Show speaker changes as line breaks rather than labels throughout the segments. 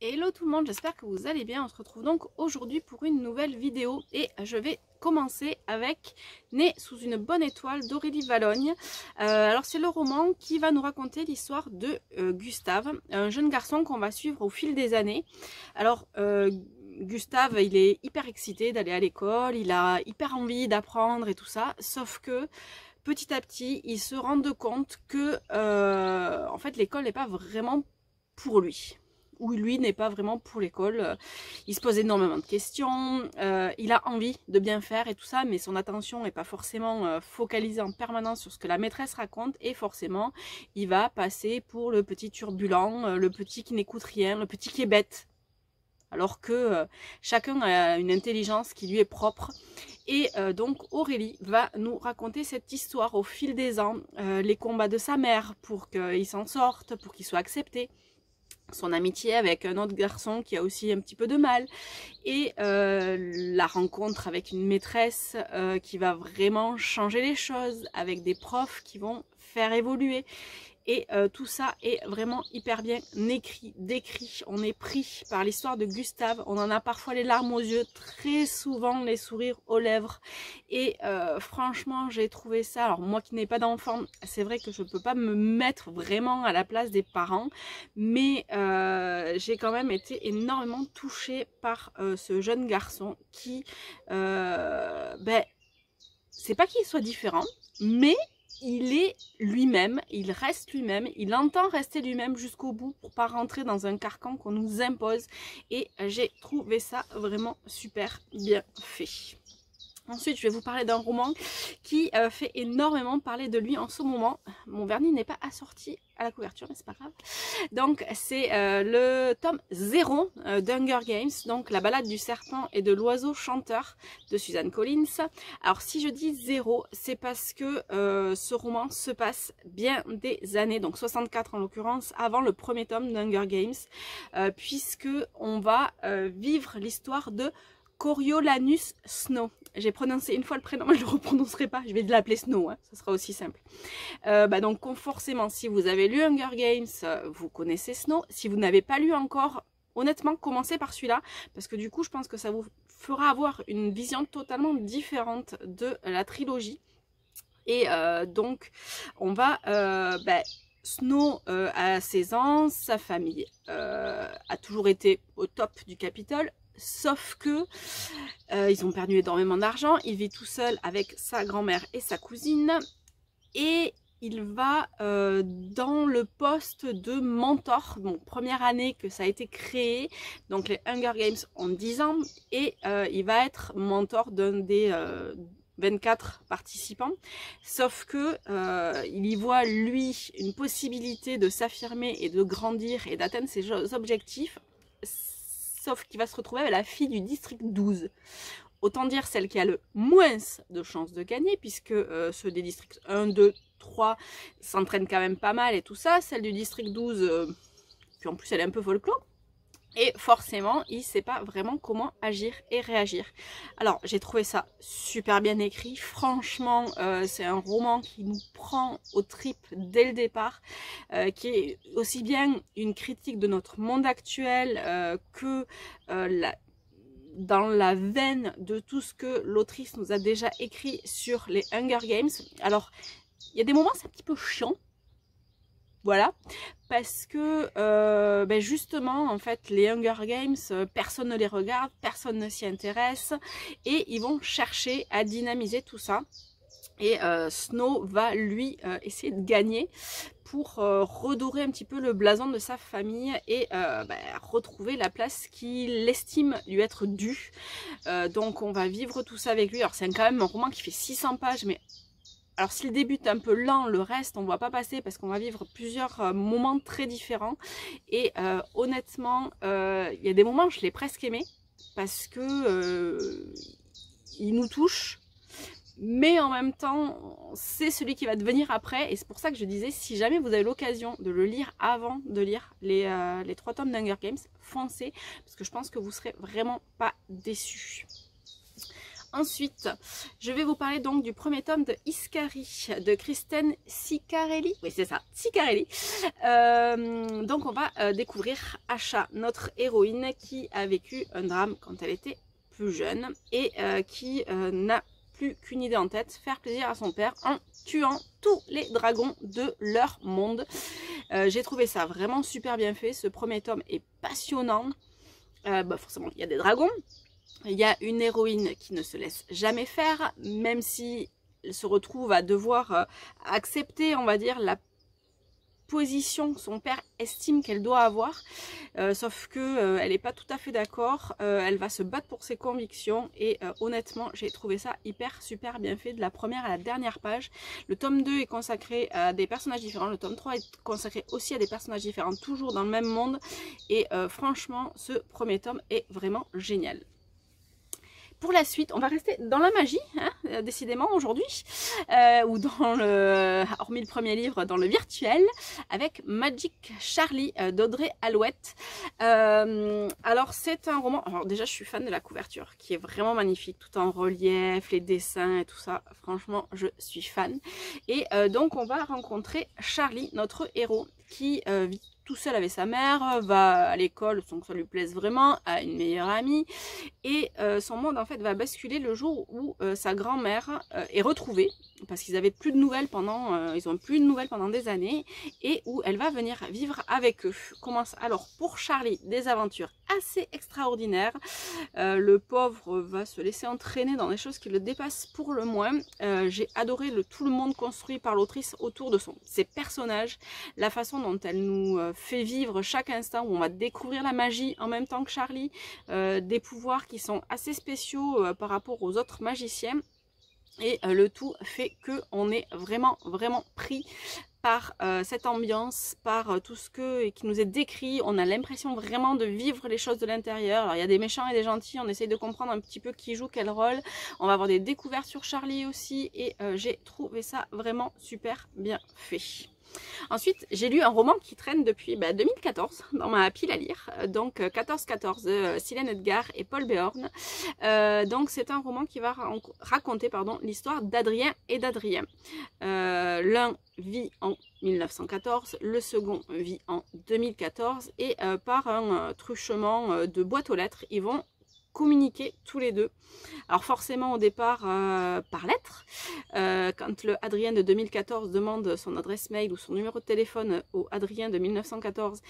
Hello tout le monde, j'espère que vous allez bien. On se retrouve donc aujourd'hui pour une nouvelle vidéo et je vais commencer avec Né sous une bonne étoile d'Aurélie Vallogne. Alors c'est le roman qui va nous raconter l'histoire de Gustave, un jeune garçon qu'on va suivre au fil des années. Alors Gustave, il est hyper excité d'aller à l'école, il a hyper envie d'apprendre et tout ça, sauf que petit à petit, il se rend compte que en fait l'école n'est pas vraiment pour lui. Où lui n'est pas vraiment pour l'école. Il se pose énormément de questions, il a envie de bien faire et tout ça, mais son attention n'est pas forcément focalisée en permanence sur ce que la maîtresse raconte, et forcément, il va passer pour le petit turbulent, le petit qui n'écoute rien, le petit qui est bête. Alors que chacun a une intelligence qui lui est propre. Et donc Aurélie va nous raconter cette histoire au fil des ans, les combats de sa mère pour qu'il s'en sorte, pour qu'il soit accepté, son amitié avec un autre garçon qui a aussi un petit peu de mal, et la rencontre avec une maîtresse qui va vraiment changer les choses, avec des profs qui vont faire évoluer. Et tout ça est vraiment hyper bien écrit, décrit. On est pris par l'histoire de Gustave. On en a parfois les larmes aux yeux, très souvent les sourires aux lèvres. Et franchement, j'ai trouvé ça... Alors moi qui n'ai pas d'enfant, c'est vrai que je ne peux pas me mettre vraiment à la place des parents. Mais j'ai quand même été énormément touchée par ce jeune garçon qui... c'est pas qu'il soit différent, mais... il est lui-même, il reste lui-même, il entend rester lui-même jusqu'au bout pour pas rentrer dans un carcan qu'on nous impose, et j'ai trouvé ça vraiment super bien fait. Ensuite, je vais vous parler d'un roman qui fait énormément parler de lui en ce moment. Mon vernis n'est pas assorti à la couverture, mais c'est pas grave. Donc, c'est le tome 0 d'Hunger Games, donc La balade du serpent et de l'oiseau chanteur de Suzanne Collins. Alors, si je dis 0, c'est parce que ce roman se passe bien des années, donc 64 en l'occurrence, avant le premier tome d'Hunger Games, puisque on va vivre l'histoire de Coriolanus Snow. J'ai prononcé une fois le prénom, mais je ne le reprononcerai pas. Je vais l'appeler Snow, hein, ça sera aussi simple. Donc forcément, si vous avez lu Hunger Games, vous connaissez Snow. Si vous n'avez pas lu encore, honnêtement, commencez par celui-là, parce que du coup, je pense que ça vous fera avoir une vision totalement différente de la trilogie. Et donc, on va... Snow a 16 ans, sa famille a toujours été au top du Capitole. Sauf que ils ont perdu énormément d'argent, il vit tout seul avec sa grand-mère et sa cousine, et il va dans le poste de mentor. Bon, première année que ça a été créé, donc les Hunger Games ont 10 ans, et il va être mentor d'un des 24 participants, sauf que il y voit lui une possibilité de s'affirmer et de grandir et d'atteindre ses objectifs, sauf qu'il va se retrouver avec la fille du district 12. Autant dire celle qui a le moins de chances de gagner, puisque ceux des districts 1, 2, 3 s'entraînent quand même pas mal et tout ça. Celle du district 12, puis en plus elle est un peu folklore. Et forcément, il ne sait pas vraiment comment agir et réagir. Alors, j'ai trouvé ça super bien écrit. Franchement, c'est un roman qui nous prend aux tripes dès le départ, qui est aussi bien une critique de notre monde actuel que dans la veine de tout ce que l'autrice nous a déjà écrit sur les Hunger Games. Alors, il y a des moments, c'est un petit peu chiant. Voilà, parce que justement, en fait, les Hunger Games, personne ne les regarde, personne ne s'y intéresse, et ils vont chercher à dynamiser tout ça. Et Snow va, lui, essayer de gagner pour redorer un petit peu le blason de sa famille et retrouver la place qu'il estime lui être due. Donc on va vivre tout ça avec lui. Alors c'est quand même un roman qui fait 600 pages, mais... alors si le début est un peu lent, le reste on ne va pas passer parce qu'on va vivre plusieurs moments très différents. Et honnêtement, il y a des moments où je l'ai presque aimé parce que il nous touche. Mais en même temps, c'est celui qui va devenir après. Et c'est pour ça que je disais, si jamais vous avez l'occasion de le lire avant de lire les 3 tomes d'Hunger Games, foncez. Parce que je pense que vous ne serez vraiment pas déçus. Ensuite, je vais vous parler donc du premier tome de Iscari de Kristen Ciccarelli. Oui, c'est ça, Ciccarelli. Donc, on va découvrir Asha, notre héroïne qui a vécu un drame quand elle était plus jeune et qui n'a plus qu'une idée en tête, faire plaisir à son père en tuant tous les dragons de leur monde. J'ai trouvé ça vraiment super bien fait. Ce premier tome est passionnant. Forcément, il y a des dragons. Il y a une héroïne qui ne se laisse jamais faire, même si elle se retrouve à devoir accepter, on va dire, la position que son père estime qu'elle doit avoir, sauf que elle n'est pas tout à fait d'accord. Elle va se battre pour ses convictions et honnêtement j'ai trouvé ça super bien fait de la première à la dernière page. Le tome 2 est consacré à des personnages différents, le tome 3 est consacré aussi à des personnages différents, toujours dans le même monde et franchement ce premier tome est vraiment génial. Pour la suite, on va rester dans la magie, hein, décidément aujourd'hui, ou dans le, hormis le premier livre, dans le virtuel, avec Magic Charlie d'Audrey Alouette. Alors c'est un roman, alors déjà je suis fan de la couverture, qui est vraiment magnifique, tout en relief, les dessins et tout ça, franchement je suis fan. Et donc on va rencontrer Charlie, notre héros, qui vit tout seul avec sa mère, va à l'école sans que ça lui plaise vraiment, a une meilleure amie et son monde en fait va basculer le jour où sa grand-mère est retrouvée parce qu'ils avaient plus de nouvelles pendant ils ont plus de nouvelles pendant des années et où elle va venir vivre avec eux. Commence alors pour Charlie des aventures assez extraordinaires. Le pauvre va se laisser entraîner dans des choses qui le dépassent pour le moins. J'ai adoré tout le monde construit par l'autrice autour de ses personnages, la façon dont elle nous fait vivre chaque instant où on va découvrir la magie en même temps que Charlie, des pouvoirs qui sont assez spéciaux par rapport aux autres magiciens et le tout fait que on est vraiment pris par cette ambiance, par tout ce qui nous est décrit. On a l'impression vraiment de vivre les choses de l'intérieur. Alors il y a des méchants et des gentils, on essaye de comprendre un petit peu qui joue quel rôle. On va avoir des découvertes sur Charlie aussi et j'ai trouvé ça vraiment super bien fait. Ensuite, j'ai lu un roman qui traîne depuis 2014 dans ma pile à lire, donc 14-14 de Silène Edgar et Paul Béorn. Donc c'est un roman qui va raconter l'histoire d'Adrien et d'Adrien. L'un vit en 1914, le second vit en 2014 et par un truchement de boîte aux lettres, ils vont communiquer tous les deux. Alors forcément au départ par lettre, quand le Adrien de 2014 demande son adresse mail ou son numéro de téléphone au Adrien de 1914,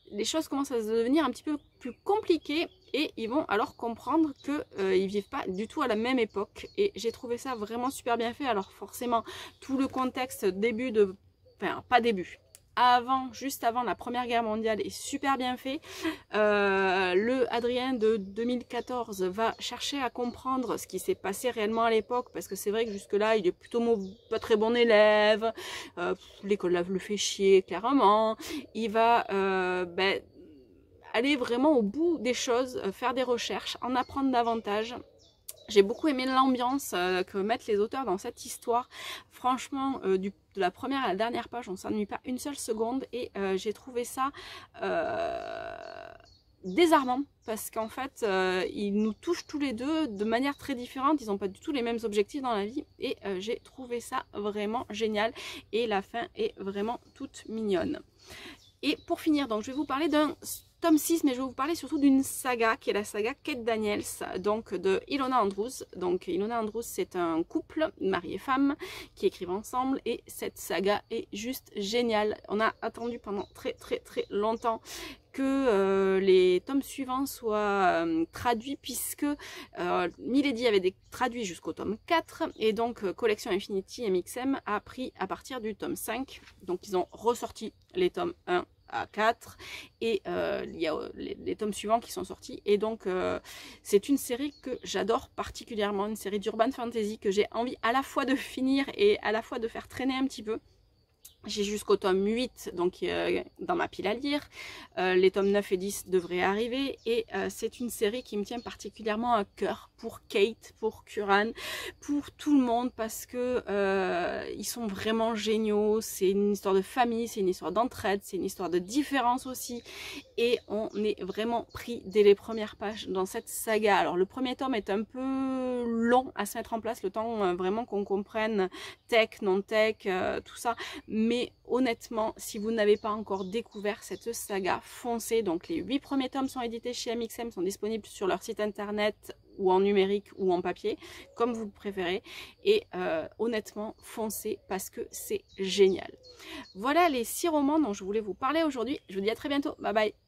les choses commencent à devenir un petit peu plus compliquées et ils vont alors comprendre qu'ils vivent pas du tout à la même époque et j'ai trouvé ça vraiment super bien fait. Alors forcément tout le contexte juste avant la Première Guerre mondiale est super bien fait. Le Adrien de 2014 va chercher à comprendre ce qui s'est passé réellement à l'époque parce que c'est vrai que jusque là il est plutôt pas très bon élève, l'école le fait chier clairement. Il va aller vraiment au bout des choses, faire des recherches, en apprendre davantage. J'ai beaucoup aimé l'ambiance que mettent les auteurs dans cette histoire. Franchement, de la première à la dernière page, on ne s'ennuie pas une seule seconde et j'ai trouvé ça désarmant parce qu'en fait, ils nous touchent tous les deux de manière très différente. Ils n'ont pas du tout les mêmes objectifs dans la vie et j'ai trouvé ça vraiment génial et la fin est vraiment toute mignonne. Et pour finir, donc je vais vous parler d'un tome 6, mais je vais vous parler surtout d'une saga qui est la saga Kate Daniels, donc de Ilona Andrews. Donc Ilona Andrews, c'est un couple, mari et femme, qui écrivent ensemble et cette saga est juste géniale. On a attendu pendant très longtemps que les tomes suivants soient traduits puisque Milady avait traduit jusqu'au tome 4 et donc Collection Infinity MXM a pris à partir du tome 5. Donc ils ont ressorti les tomes 1 à 4 et il y a les tomes suivants qui sont sortis et donc c'est une série que j'adore particulièrement, une série d'urban fantasy que j'ai envie à la fois de finir et à la fois de faire traîner un petit peu. J'ai jusqu'au tome 8 donc dans ma pile à lire. Les tomes 9 et 10 devraient arriver et c'est une série qui me tient particulièrement à cœur pour Kate, pour Curran, pour tout le monde parce que ils sont vraiment géniaux. C'est une histoire de famille, c'est une histoire d'entraide, c'est une histoire de différence aussi et on est vraiment pris dès les premières pages dans cette saga. Alors le premier tome est un peu long à se mettre en place, le temps vraiment qu'on comprenne tech, non-tech, tout ça, mais honnêtement, si vous n'avez pas encore découvert cette saga, foncez. Donc les 8 premiers tomes sont édités chez AMXM, sont disponibles sur leur site internet ou en numérique ou en papier, comme vous le préférez. Et honnêtement, foncez parce que c'est génial. Voilà les 6 romans dont je voulais vous parler aujourd'hui. Je vous dis à très bientôt. Bye bye.